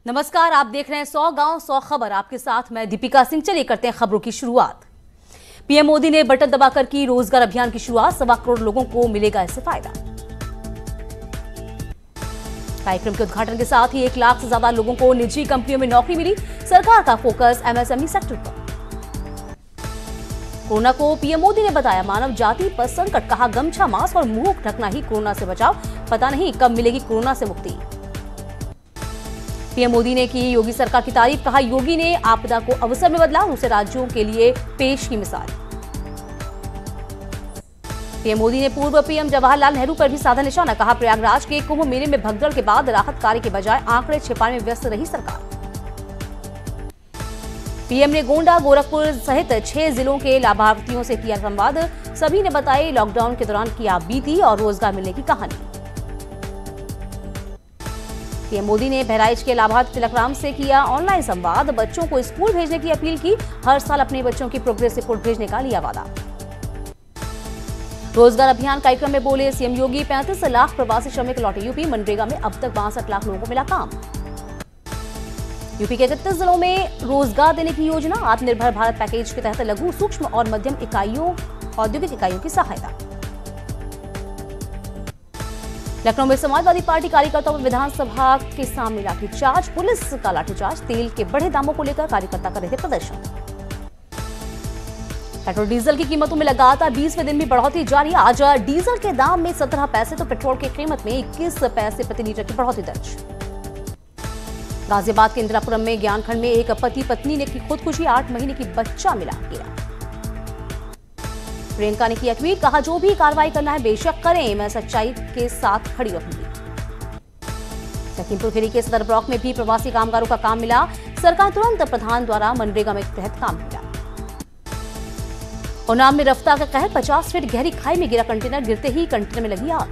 नमस्कार, आप देख रहे हैं 100 गांव 100 खबर। आपके साथ मैं दीपिका सिंह। चलिए करते हैं खबरों की शुरुआत। पीएम मोदी ने बटन दबाकर की रोजगार अभियान की शुरुआत। 1.25 करोड़ लोगों को मिलेगा इससे फायदा। कार्यक्रम के उद्घाटन के साथ ही 1 लाख से ज्यादा लोगों को निजी कंपनियों में नौकरी मिली। सरकार का फोकस एमएसएमई सेक्टर पर। कोरोना को पीएम मोदी ने बताया मानव जाति पर संकट। कहा गमछा, मास्क और मुंह ढकना ही कोरोना से बचाव। पता नहीं कब मिलेगी कोरोना से मुक्ति। पीएम मोदी ने की योगी सरकार की तारीफ। कहा योगी ने आपदा को अवसर में बदला। दूसरे राज्यों के लिए पेश की मिसाल। पीएम मोदी ने पूर्व पीएम जवाहरलाल नेहरू पर भी साधा निशाना। कहा प्रयागराज के कुंभ मेले में भगदड़ के बाद राहत कार्य के बजाय आंकड़े छिपाने में व्यस्त रही सरकार। पीएम ने गोंडा, गोरखपुर सहित 6 जिलों के लाभार्थियों से किया संवाद। सभी ने बताई लॉकडाउन के दौरान क्या बीती और रोजगार मिलने की कहानी। पीएम मोदी ने बहराइच के लाभार्थी तिलकराम से किया ऑनलाइन संवाद। बच्चों को स्कूल भेजने की अपील की। हर साल अपने बच्चों की प्रोग्रेस रिपोर्ट भेजने का लिया वादा। रोजगार अभियान कार्यक्रम में बोले सीएम योगी। 35 लाख प्रवासी श्रमिक लौटे यूपी। मनरेगा में अब तक 62 लाख लोगों को मिला काम। यूपी के 31 जिलों में रोजगार देने की योजना। आत्मनिर्भर भारत पैकेज के तहत लघु, सूक्ष्म और मध्यम इकाइयों, औद्योगिक इकाइयों की सहायता। लखनऊ में समाजवादी पार्टी कार्यकर्ताओं में विधानसभा के सामने लाठीचार्ज। पुलिस का लाठीचार्ज। तेल के बढ़े दामों को लेकर कार्यकर्ता कर रहे थे प्रदर्शन। पेट्रोल डीजल की कीमतों में लगातार 20वें दिन भी बढ़ोतरी जारी। आज डीजल के दाम में 17 पैसे तो पेट्रोल की कीमत में 21 पैसे प्रति लीटर की बढ़ोतरी दर्ज। गाजियाबाद के इंदिरापुरम में ज्ञानखंड में एक पति पत्नी ने की खुदकुशी। 8 महीने की बच्चा मिला गिरा। प्रियंका ने किया ट्वीट। कहा जो भी कार्रवाई करना है बेशक करें, मैं सच्चाई के साथ खड़ी रहूंगी। लखीमपुर खीरी के सदर ब्लॉक में भी प्रवासी कामगारों का काम मिला। सरकार तुरंत प्रधान द्वारा मनरेगा में तहत काम मिला। उन्नाव में रफ्तार का कहर। 50 फीट गहरी खाई में गिरा कंटेनर। गिरते ही कंटेनर में लगी आग।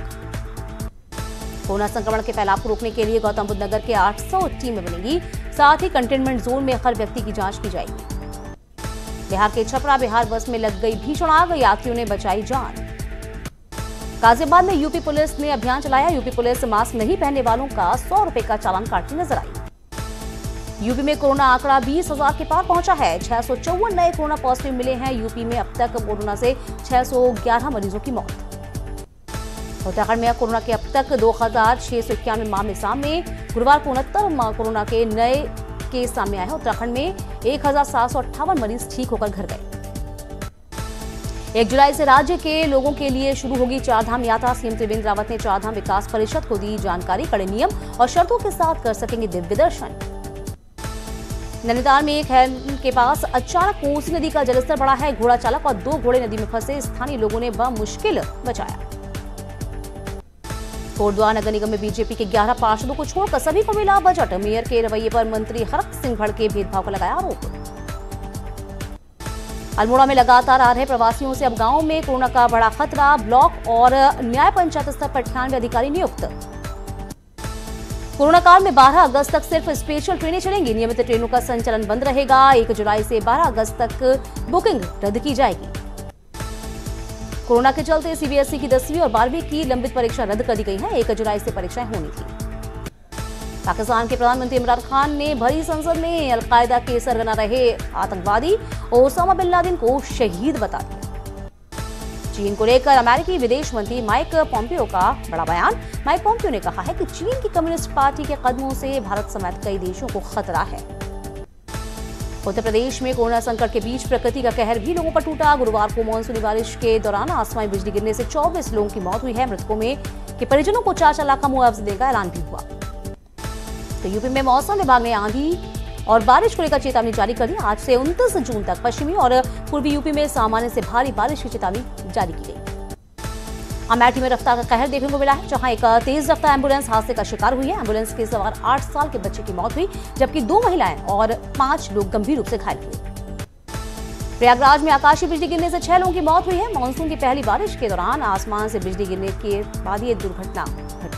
कोरोना संक्रमण के फैलाव को रोकने के लिए गौतम बुद्ध नगर के 800 टीमें बनेंगी। साथ ही कंटेनमेंट जोन में हर व्यक्ति की जांच की जाएगी। बिहार के छपरा बिहार बस में लग गई भीषण आग। यात्रियों ने बचाई जान। गाजियाबाद में यूपी पुलिस ने अभियान चलाया। यूपी पुलिस मास्क नहीं पहनने वालों का 100 रुपए का चालान काटती नजर आई। यूपी में कोरोना आंकड़ा 20,000 के पार पहुंचा है। 654 नए कोरोना पॉजिटिव मिले हैं। यूपी में अब तक कोरोना से 611 मरीजों की मौत। उत्तराखंड में कोरोना के अब तक 2691 मामले सामने। गुरुवार को 69 कोरोना के नए केस सामने आए हैं। उत्तराखंड में 1758 मरीज ठीक होकर घर गए। 1 जुलाई से राज्य के लोगों के लिए शुरू होगी 4 धाम यात्रा। सीएम त्रिवेंद्र रावत ने 4 धाम विकास परिषद को दी जानकारी। कड़े नियम और शर्तों के साथ कर सकेंगे दिव्य दर्शन। नैनीताल में एक हैरन के पास अचानक कोसी नदी का जलस्तर बढ़ा है। घोड़ा चालक और 2 घोड़े नदी में फंसे। स्थानीय लोगों ने बमुश्किल बचाया। कोटद्वार नगर निगम में बीजेपी के 11 पार्षदों को छोड़कर सभी को मिला बजट। मेयर के रवैये पर मंत्री हरक सिंह भड़के भेदभाव का लगाया आरोप। अल्मोड़ा में लगातार आ रहे प्रवासियों से अब गांव में कोरोना का बड़ा खतरा। ब्लॉक और न्याय पंचायत स्तर पर 98 अधिकारी नियुक्त। कोरोना काल में 12 अगस्त तक सिर्फ स्पेशल ट्रेनें चलेंगी। नियमित ट्रेनों का संचालन बंद रहेगा। 1 जुलाई से 12 अगस्त तक बुकिंग रद्द की जाएगी। कोरोना के चलते सीबीएसई की 10वीं और 12वीं की लंबित परीक्षा रद्द कर दी गई है। 1 जुलाई से परीक्षाएं होनी थी। पाकिस्तान के प्रधानमंत्री इमरान खान ने भरी संसद में अलकायदा के सरगना रहे आतंकवादी ओसामा बिन लादेन को शहीद बता दिया। चीन को लेकर अमेरिकी विदेश मंत्री माइक पोम्पियो का बड़ा बयान। माइक पोम्पियो ने कहा है कि चीन की कम्युनिस्ट पार्टी के कदमों से भारत समेत कई देशों को खतरा है। उत्तर प्रदेश में कोरोना संकट के बीच प्रकृति का कहर भी लोगों पर टूटा। गुरुवार को मानसूनी बारिश के दौरान आसमानी बिजली गिरने से 24 लोगों की मौत हुई है। मृतकों में के परिजनों को 4 लाख का मुआवजा देने का ऐलान भी हुआ। तो यूपी में मौसम विभाग ने आंधी और बारिश को लेकर चेतावनी जारी कर दी। आज से 29 जून तक पश्चिमी और पूर्वी यूपी में सामान्य से भारी बारिश की चेतावनी जारी की गई। अमेठी में रफ्तार का कहर देखने को मिला है, जहां एक तेज रफ्तार एम्बुलेंस हादसे का शिकार हुई है। एम्बुलेंस के सवार 8 साल के बच्चे की मौत हुई, जबकि 2 महिलाएं और 5 लोग गंभीर रूप से घायल हुए। प्रयागराज में आकाशीय बिजली गिरने से 6 लोगों की मौत हुई है। मानसून की पहली बारिश के दौरान आसमान से बिजली गिरने के बाद ये दुर्घटना घटी।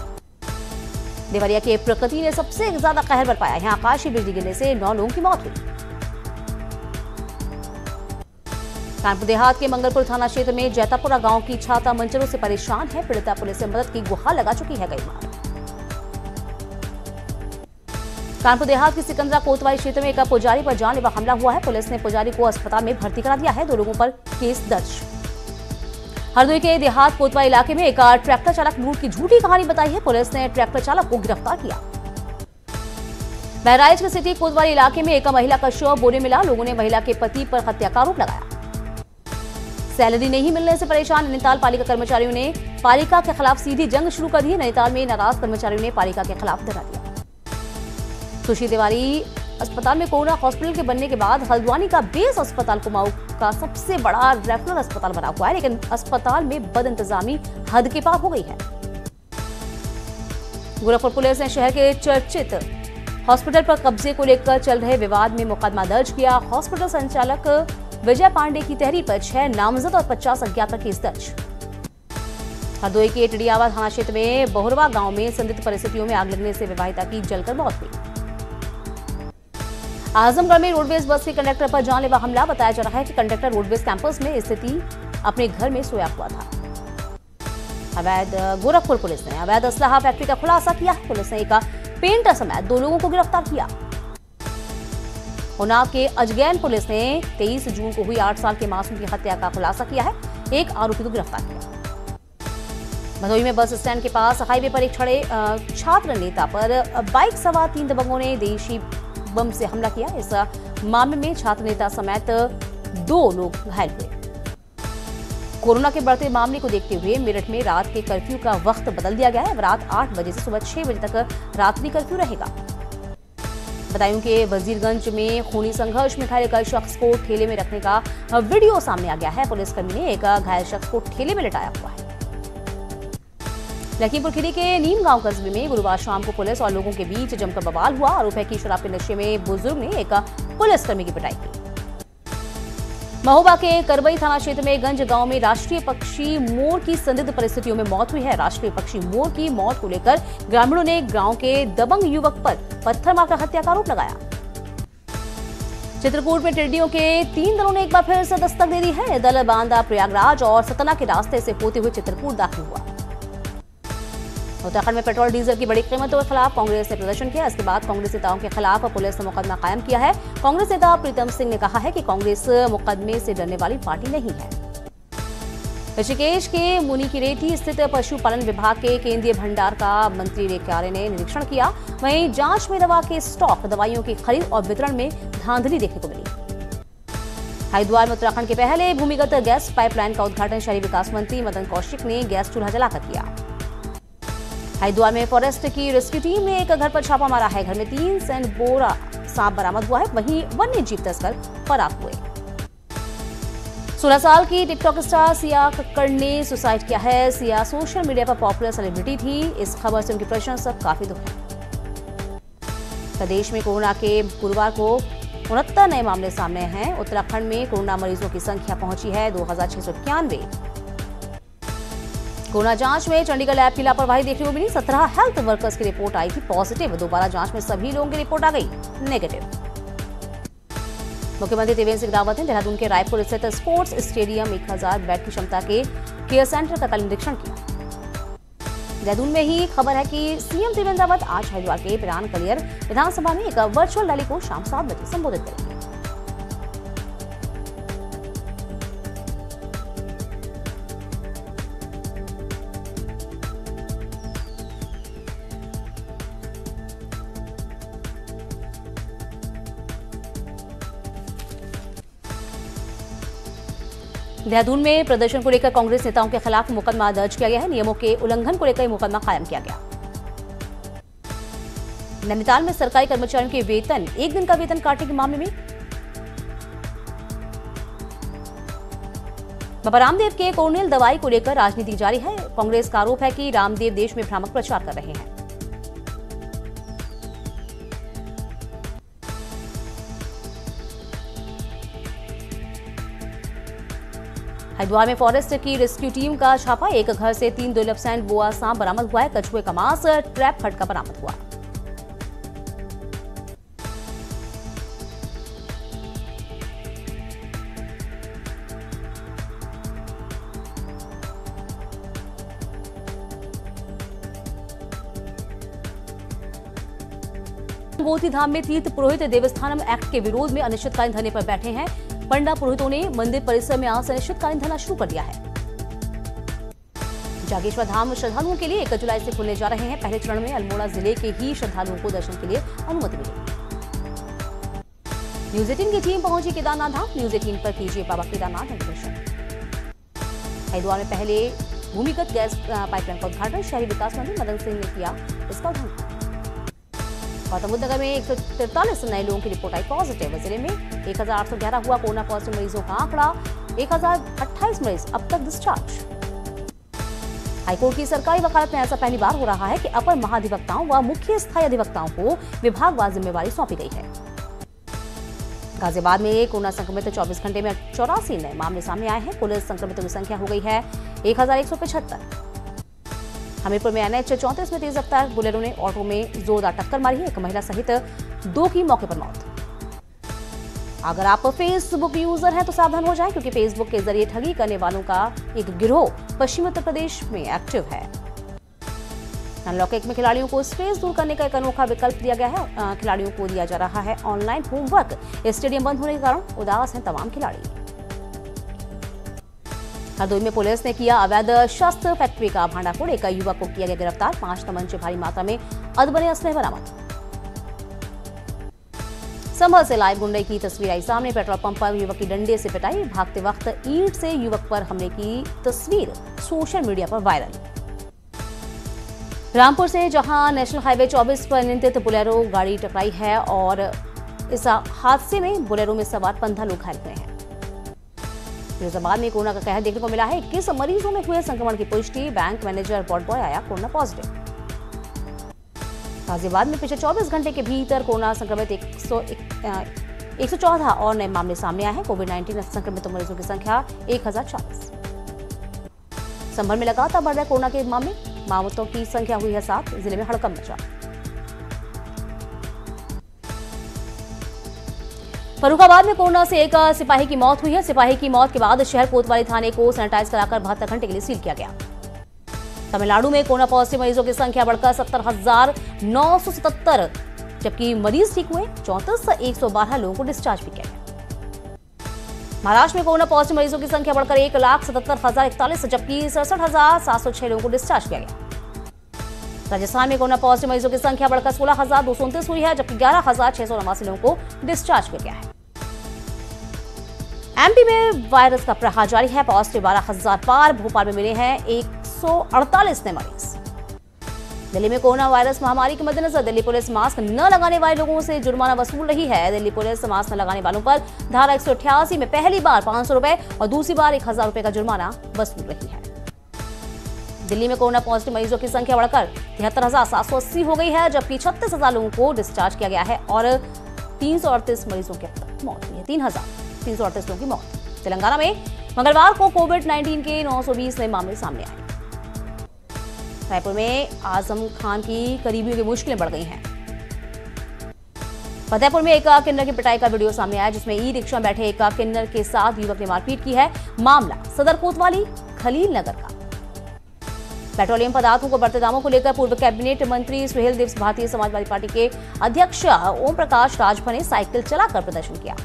देवरिया के प्रकृति ने सबसे ज्यादा कहर बरपाया। यहाँ आकाशीय बिजली गिरने से 9 लोगों की मौत हुई। कानपुर देहात के मंगलपुर थाना क्षेत्र में जैतापुरा गांव की छाता मंचरों से परेशान है। पीड़िता पुलिस से मदद की गुहार लगा चुकी है कई बार। कानपुर देहात के सिकंदरा कोतवाली क्षेत्र में एक पुजारी पर जानलेवा हमला हुआ है। पुलिस ने पुजारी को अस्पताल में भर्ती करा दिया है। 2 लोगों पर केस दर्ज। हरदोई के देहात कोतवाली इलाके में एक ट्रैक्टर चालक लूट की झूठी कहानी बताई है। पुलिस ने ट्रैक्टर चालक को गिरफ्तार किया। बहराइच के सिटी कोतवाली इलाके में एक महिला का शव बोरे मिला। लोगों ने महिला के पति पर हत्या का आरोप लगाया। सैलरी नहीं मिलने से परेशान नैनीताल पालिका कर्मचारियों ने पालिका के खिलाफ सीधी जंग शुरू कर दी। नैनीताल में नाराज कर्मचारियों ने पालिका के खिलाफ धरना दिया। सुश्री तिवारी अस्पताल में कोरोना हॉस्पिटल के बनने के बाद हल्द्वानी का बेस अस्पताल कुमाऊं का सबसे बड़ा रेफरल अस्पताल बना हुआ है, लेकिन अस्पताल में बदइंतजामी हद के पार हो गई है। गोरखपुर पुलिस ने शहर के चर्चित हॉस्पिटल पर कब्जे को लेकर चल रहे विवाद में मुकदमा दर्ज किया। हॉस्पिटल संचालक विजय पांडे की तहरीर पर 6 नामजद और 50 अज्ञात पर केस दर्ज। हरदोई के टिडियावा थाना क्षेत्र में बहुरवा गांव में संदिग्ध परिस्थितियों में आग लगने से विवाहिता की जलकर मौत हुई। आजमगढ़ में रोडवेज बस के कंडक्टर पर जानलेवा हमला। बताया जा रहा है कि कंडक्टर रोडवेज कैंपस में स्थिति अपने घर में सोया हुआ था। गोरखपुर पुलिस ने अवैध असलाहा फैक्ट्री का खुलासा किया है। पुलिस ने एक पेंटर समेत 2 लोगों को गिरफ्तार किया। उन्नाव के अजगैन पुलिस ने 23 जून को हुई 8 साल के मासूम की हत्या का खुलासा किया है। एक आरोपी को गिरफ्तार किया। भदोही में बस स्टैंड के पास हाईवे पर एक खड़े छात्र नेता पर बाइक सवार 3 दबंगों ने देशी बम से हमला किया। इस मामले में छात्र नेता समेत 2 लोग घायल हुए। कोरोना के बढ़ते मामले को देखते हुए मेरठ में रात के कर्फ्यू का वक्त बदल दिया गया है। अब रात 8 बजे से सुबह 6 बजे तक रात्रि कर्फ्यू रहेगा। बदायूं के वजीरगंज में खूनी संघर्ष में घायल एक शख्स को ठेले में रखने का वीडियो सामने आ गया है। पुलिसकर्मी ने एक घायल शख्स को ठेले में लिटाया हुआ है। लखीमपुर खीरी के नीम गांव कस्बे में गुरुवार शाम को पुलिस और लोगों के बीच जमकर बवाल हुआ। आरोप है कि शराब के नशे में बुजुर्ग ने एक पुलिसकर्मी की पिटाई की। महोबा के करबई थाना क्षेत्र में गंज गांव में राष्ट्रीय पक्षी मोर की संदिग्ध परिस्थितियों में मौत हुई है। राष्ट्रीय पक्षी मोर की मौत को लेकर ग्रामीणों ने गांव के दबंग युवक पर पत्थर मारकर हत्या का आरोप लगाया। चित्रकूट में टिड्डियों के 3 दलों ने एक बार फिर से दस्तक दे दी है। दल बांदा, प्रयागराज और सतना के रास्ते से होते हुए चित्रकूट दाखिल हुआ। उत्तराखंड में पेट्रोल डीजल की बड़ी कीमतों के खिलाफ कांग्रेस ने प्रदर्शन किया। इसके बाद कांग्रेस नेताओं के खिलाफ पुलिस ने मुकदमा कायम किया है। कांग्रेस नेता प्रीतम सिंह ने कहा है कि कांग्रेस मुकदमे से डरने वाली पार्टी नहीं है। ऋषिकेश के मुनिकिरेती स्थित पशुपालन विभाग के केंद्रीय भंडार का मंत्री रेखा आर्य ने निरीक्षण किया। वहीं जांच में दवा के स्टॉक, दवाइयों की खरीद और वितरण में धांधली देखने को मिली। हरिद्वार में उत्तराखंड के पहले भूमिगत गैस पाइपलाइन का उद्घाटन शहरी विकास मंत्री मदन कौशिक ने गैस चूल्हा जलाकर किया। हरिद्वार में फॉरेस्ट की रेस्क्यू टीम ने एक घर पर छापा मारा है। घर में 3 सैंड बोरा सांप बरामद हुआ है। वहीं वन्य जीव तस्कर फरार हुए। 16 साल की टिकटॉक स्टार सिया कक्कड़ ने सुसाइड किया है। सिया सोशल मीडिया पर पॉपुलर सेलिब्रिटी थी। इस खबर से उनकी प्रशंसक काफी दुख है। प्रदेश में कोरोना के गुरुवार को 69 नए मामले सामने हैं। उत्तराखंड में कोरोना मरीजों की संख्या पहुंची है 2691। कोरोना जांच में चंडीगढ़ लैब की लापरवाही देखने को मिली। 17 हेल्थ वर्कर्स की रिपोर्ट आई थी पॉजिटिव। दोबारा जांच में सभी लोगों की रिपोर्ट आ गई नेगेटिव। मुख्यमंत्री त्रिवेंद्र सिंह रावत ने देहरादून के रायपुर स्थित स्पोर्ट्स स्टेडियम 1000 बेड की क्षमता के केयर सेंटर का कल निरीक्षण किया। देहरादून में ही खबर है कि सीएम त्रिवेंद्र रावत आज हरिद्वार के पिरान कलियर विधानसभा में एक वर्चुअल रैली को शाम 7 बजे संबोधित करेंगे। देहरादून में प्रदर्शन को लेकर कांग्रेस नेताओं के खिलाफ मुकदमा दर्ज किया गया है। नियमों के उल्लंघन को लेकर मुकदमा कायम किया गया। नैनीताल में सरकारी कर्मचारियों के वेतन, 1 दिन का वेतन काटने के मामले में बाबा रामदेव के कोरोनिल दवाई को लेकर राजनीति जारी है। कांग्रेस का आरोप है कि रामदेव देश में भ्रामक प्रचार कर रहे हैं। हरिद्वार में फॉरेस्ट की रेस्क्यू टीम का छापा। एक घर से 3 दुर्लभ सैंड बोआ सांप बरामद हुआ है। कछुए का मांस, ट्रैप फटका बरामद हुआ। गंगोत्री धाम में तीर्थ पुरोहित देवस्थानम एक्ट के विरोध में अनिश्चितकालीन धरने पर बैठे हैं। पंडा पुरोहितों ने मंदिर परिसर में आज अनिश्चितकालीन धरना शुरू कर दिया है। जागेश्वर धाम श्रद्धालुओं के लिए 1 जुलाई से खुलने जा रहे हैं। पहले चरण में अल्मोड़ा जिले के ही श्रद्धालुओं को दर्शन के लिए अनुमति मिलेगी। न्यूज 18 की टीम पहुंची केदारनाथ धाम। न्यूज 18 पर कीजिए बाबा केदारनाथ दर्शन। हरिद्वार में पहले भूमिगत गैस पाइपलाइन का उद्घाटन। शहरी विकास मंत्री मदन सिंह ने किया इसका उद्घाटन। गौतम बुद्ध नगर में 143 नए लोगों की रिपोर्ट आई पॉजिटिव। जिले में 1811 हुआ कोरोना पॉजिटिव मरीजों का आंकड़ा। 1028 मरीज अब तक डिस्चार्ज। हाईकोर्ट की सरकारी वकालत में ऐसा पहली बार हो रहा है कि अपर महाधिवक्ताओं व मुख्य स्थायी अधिवक्ताओं को विभागवार जिम्मेवारी सौंपी गई है। गाजियाबाद में कोरोना संक्रमित 24 घंटे में 84 नए मामले सामने आए हैं। कुल संक्रमितों की संख्या हो गई है 1175। हमीरपुर में NH 34 में तेज रफ्तार बुलेरो ने ऑटो में जोरदार टक्कर मारी है। 1 महिला सहित 2 की मौके पर मौत। अगर आप फेसबुक यूजर हैं तो सावधान हो जाएं, क्योंकि फेसबुक के जरिए ठगी करने वालों का एक गिरोह पश्चिमी उत्तर प्रदेश में एक्टिव है। अनलॉक 1 में खिलाड़ियों को स्ट्रेस दूर करने का एक अनोखा विकल्प दिया गया है। खिलाड़ियों को दिया जा रहा है ऑनलाइन होमवर्क। स्टेडियम बंद होने के कारण उदास हैं तमाम खिलाड़ी। हरदोई में पुलिस ने किया अवैध शस्त्र फैक्ट्री का भांडाफोड़। 1 युवक को किया गया गिरफ्तार। 5 तमंचे भारी मात्रा में अधबने असलहे बरामद। संभल से लाइव गुंडे की तस्वीर आई सामने। पेट्रोल पंप पर युवक की डंडे से पिटाई। भागते वक्त ईंट से युवक पर हमले की तस्वीर सोशल मीडिया पर वायरल। रामपुर से जहां नेशनल हाईवे 24 पर नियंत्रित बोलेरो गाड़ी टकराई है और इस हादसे में बोलेरो में सवार 15 लोग घायल हुए हैं। फिरोजाबाद में कोरोना का कहर देखने को मिला है। 21 मरीजों में हुए संक्रमण की पुष्टि। बैंक मैनेजर बॉड बॉय आया कोरोना पॉजिटिव। गाजियाबाद में पिछले 24 घंटे के भीतर कोरोना संक्रमित 114 और नए मामले सामने आए हैं। कोविड-19 संक्रमित मरीजों की संख्या 1040। संभल में लगातार बढ़ रहे कोरोना के मामले। मौतों की संख्या हुई है 7। जिले में हड़कंप मचा। फर्रुखाबाद में कोरोना से 1 सिपाही की मौत हुई है। सिपाही की मौत के बाद शहर कोतवाली थाने को सैनिटाइज कराकर 72 घंटे के लिए सील किया गया। तमिलनाडु में कोरोना पॉजिटिव मरीजों की संख्या बढ़कर 70,977, जबकि मरीज ठीक हुए 34,112 लोगों को डिस्चार्ज भी किया गया। महाराष्ट्र में कोरोना पॉजिटिव मरीजों की संख्या बढ़कर 1,77,041, जबकि 67,706 लोगों को डिस्चार्ज किया गया। राजस्थान में कोरोना पॉजिटिव मरीजों की संख्या बढ़कर 16,229 हुई है, जबकि 11,689 लोगों को डिस्चार्ज किया गया है। एमपी में वायरस का प्रहार जारी है। पॉजिटिव 12,000 पार। भोपाल में मिले हैं 148 नए मरीज। दिल्ली में कोरोना वायरस महामारी के मद्देनजर दिल्ली पुलिस मास्क न लगाने वाले लोगों से जुर्माना वसूल रही है। दिल्ली पुलिस मास्क न लगाने वालों पर धारा 188 में पहली बार 500 रुपए और दूसरी बार 1,000 रुपए का जुर्माना वसूल रही है। दिल्ली में कोरोना पॉजिटिव मरीजों की संख्या बढ़कर 73,780 हो गई है, जबकि 36,000 लोगों को डिस्चार्ज किया गया है और 338 मरीजों की मौत हुई है। 3,338 लोगों की मौत। तेलंगाना में मंगलवार को कोविड-19 के 920 नए मामले सामने आए। रायपुर में आजम खान की करीबियों की मुश्किलें बढ़ गई हैं। फतेहपुर में एक किन्नर की पिटाई का वीडियो सामने आया, जिसमें ई रिक्शा में बैठे एक किन्नर के साथ युवक ने मारपीट की है। मामला सदर कोतवाली खलील नगर का। पेट्रोलियम पदार्थों को बढ़ते दामों को लेकर पूर्व कैबिनेट मंत्री सुहेल देव भारतीय समाजवादी पार्टी के अध्यक्ष ओम प्रकाश राजभर ने साइकिल चलाकर प्रदर्शन किया।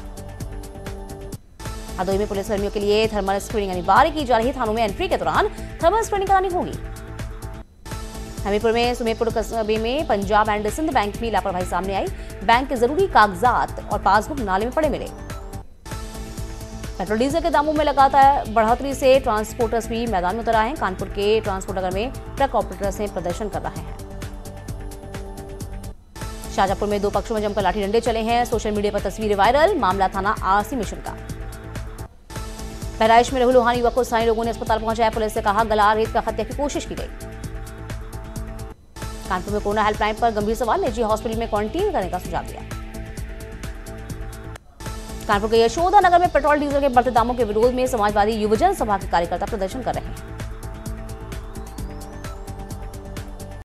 हरदोई में पुलिसकर्मियों के लिए थर्मल स्क्रीनिंग अनिवार्य की जा रही। थानों में एंट्री के दौरान थर्मल स्क्रीनिंग करानी होगी। हमीरपुर में सुमेरपुर कस्बे में पंजाब एंड सिंध बैंक में लापरवाही सामने आई। बैंक के जरूरी कागजात और पासबुक नाले में पड़े मिले। पेट्रोल डीजल के दामों में लगातार बढ़ोतरी से ट्रांसपोर्टर्स भी मैदान में उतर आए हैं। कानपुर के ट्रांसपोर्टर में ट्रक ऑपरेटर्स ने प्रदर्शन कर रहे हैं। शाहजहांपुर में 2 पक्षों में जमकर लाठी डंडे चले हैं। सोशल मीडिया पर तस्वीरें वायरल। मामला थाना आरसी मिशन का। बहराइच में लहूलुहान युवक को स्थानीय लोगों ने अस्पताल पहुंचाया। पुलिस से कहा गला रेत का हत्या की कोशिश की गई। कानपुर में कोरोना हेल्पलाइन पर गंभीर सवाल। निजी हॉस्पिटल में क्वारंटीन करने का सुझाव दिया। कानपुर के यशोदा नगर में पेट्रोल डीजल के बढ़ते दामों के विरोध में समाजवादी युवजन सभा के कार्यकर्ता प्रदर्शन कर रहे हैं।